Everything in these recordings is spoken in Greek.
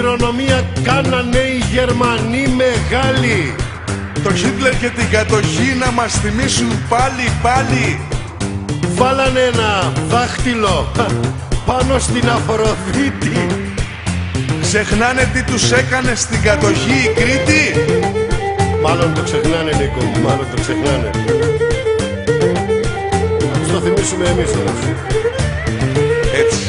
χειρονομία κάνανε οι Γερμανοί μεγάλοι. Το Χίτλερ και την κατοχή να μας θυμίσουν πάλι. Βάλανε ένα δάχτυλο πάνω στην Αφροδίτη. Ξεχνάνε τι τους έκανε στην κατοχή η Κρήτη. Μάλλον το ξεχνάνε, Νίκο μου, μάλλον το ξεχνάνε. Θα τους το θυμίσουμε εμείς όμως. Έτσι.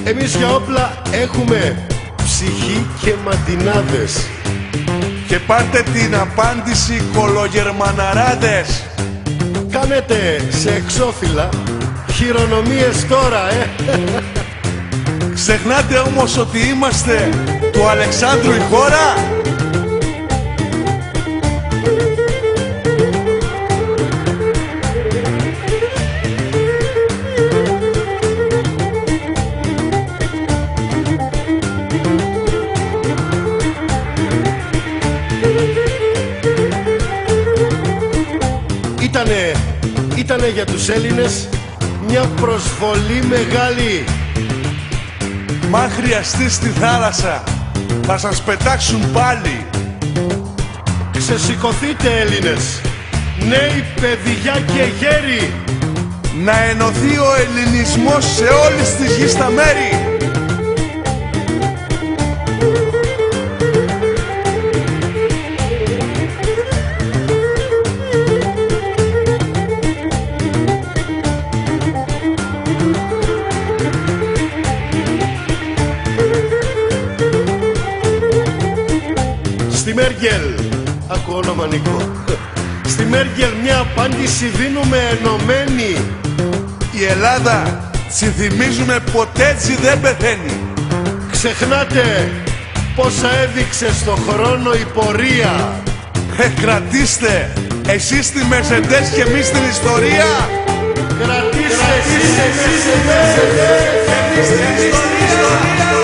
Εμείς για όπλα έχουμε ψυχή και μαντινάδες. Και πάρτε την απάντηση, κολογερμαναράδες. Κάνετε σε εξώφυλλα χειρονομίες τώρα, Ξεχνάτε όμως ότι είμαστε του Αλεξάνδρου η χώρα. Ήτανε για τους Έλληνες μια προσβολή μεγάλη. Μα αν χρειαστεί στη θάλασσα θα σας πετάξουν πάλι. Ξεσηκωθείτε Έλληνες, νέοι, παιδιά και γέροι, να ενωθεί ο ελληνισμός σε όλες τις γης τα μέρη. Στη Μέργελ, άκου όνομα Νίκο, στη Μέργελ μια απάντηση δίνουμε ενωμένη. Η Ελλάδα, συνθυμίζουμε, ποτέ έτσι δεν πεθαίνει. Ξεχνάτε πόσα έδειξε στο χρόνο η πορεία. Κρατήστε εσείς τη Μερσεντές και εμείς την ιστορία. Κρατήστε εσείς τη Μερσεντές και εμείς την ιστορία.